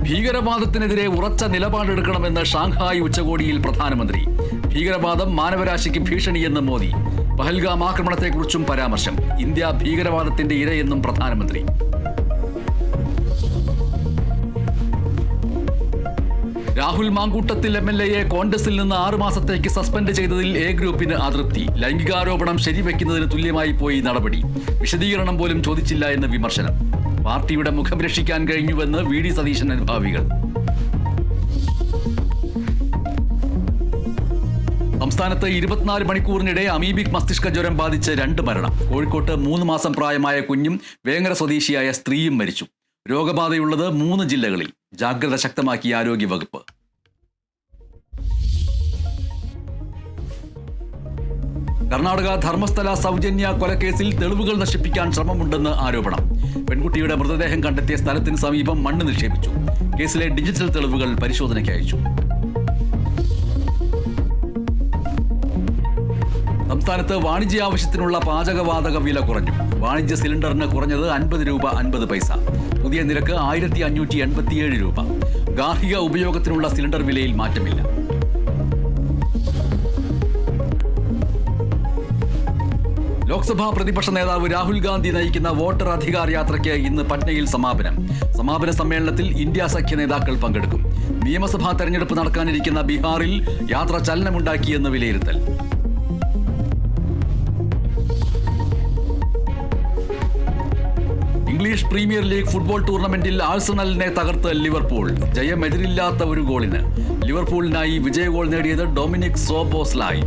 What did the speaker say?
ഭീകരവാദത്തിനെതിരെ ഉറച്ച നിലപാടെടുക്കണമെന്ന് ഷാങ്ഹായ് ഉച്ചകോടിയിൽ പ്രധാനമന്ത്രി. ഭീകരവാദം മാനവരാശിക്ക് ഭീഷണിയെന്ന് മോദി. പഹൽഗാം ആക്രമണത്തെക്കുറിച്ചും പരാമർശം. ഇന്ത്യ ഭീകരവാദത്തിന്റെ ഇരയെന്നും പ്രധാനമന്ത്രി. രാഹുൽ മാങ്കൂട്ടത്തിൽ MLA കോൺഗ്രസിൽ നിന്ന് 6 മാസത്തേക്ക് സസ്പെൻഡ് ചെയ്തതിൽ എ ഗ്രൂപ്പിന് അതൃപ്തി. ലൈംഗികാരോപണം ശരിവെക്കുന്നതിന് തുല്യമായി പോയി നടപടി. വിശദീകരണം പോലും ചോദിച്ചില്ല എന്ന് വിമർശനം. പാർട്ടിയുടെ മുഖം രക്ഷിക്കാൻ കഴിഞ്ഞുവെന്ന് VD സതീശൻ അനുഭാവികൾ. സംസ്ഥാനത്ത് 24 മണിക്കൂറിനിടെ അമീബിക് മസ്തിഷ്ക ജ്വരം ബാധിച്ച് 2 മരണം. കോഴിക്കോട്ട് 3 മാസം പ്രായമായ കുഞ്ഞും വേങ്ങര സ്വദേശിയായ സ്ത്രീയും മരിച്ചു. രോഗബാധയുള്ളത് 3 ജില്ലകളിൽ. ജാഗ്രത ശക്തമാക്കി ആരോഗ്യവകുപ്പ്. കർണാടക ധർമ്മസ്ഥല സൗജന്യ കൊലക്കേസിൽ തെളിവുകൾ നശിപ്പിക്കാൻ ശ്രമമുണ്ടെന്ന് ആരോപണം. പെൺകുട്ടിയുടെ മൃതദേഹം കണ്ടെത്തിയ സ്ഥലത്തിന് സമീപം മണ്ണ് നിക്ഷേപിച്ചു. കേസിലെ ഡിജിറ്റൽ തെളിവുകൾ പരിശോധനയ്ക്ക് അയച്ചു. സംസ്ഥാനത്ത് വാണിജ്യ ആവശ്യത്തിനുള്ള പാചകവാതക വില കുറഞ്ഞു. വാണിജ്യ സിലിണ്ടറിന് കുറഞ്ഞത് 50 രൂപ 50 പൈസ. പുതിയ നിരക്ക് 1587 രൂപ. ഗാർഹിക ഉപയോഗത്തിനുള്ള സിലിണ്ടർ വിലയിൽ മാറ്റമില്ല. ലോക്സഭാ പ്രതിപക്ഷ നേതാവ് രാഹുൽ ഗാന്ധി നയിക്കുന്ന വോട്ടർ അധികാർ യാത്രയ്ക്ക് ഇന്ന് പട്നയിൽ സമാപനം. സമാപന സമ്മേളനത്തിൽ ഇന്ത്യ സഖ്യ നേതാക്കൾ പങ്കെടുക്കും. നിയമസഭാ തെരഞ്ഞെടുപ്പ് നടക്കാനിരിക്കുന്ന ബീഹാറിൽ യാത്ര ചലനമുണ്ടാക്കിയെന്ന് വിലയിരുത്തൽ. ഇംഗ്ലീഷ് പ്രീമിയർ ലീഗ് ഫുട്ബോൾ ടൂർണമെന്റിൽ ആഴ്സണലിനെ തകർത്ത് ലിവർപൂൾ. ജയമെതിരില്ലാത്ത ഒരു ഗോളിന്. ലിവർപൂളിനായി വിജയ ഗോൾ നേടിയത് ഡൊമിനിക് സോബോസ്ലായ്.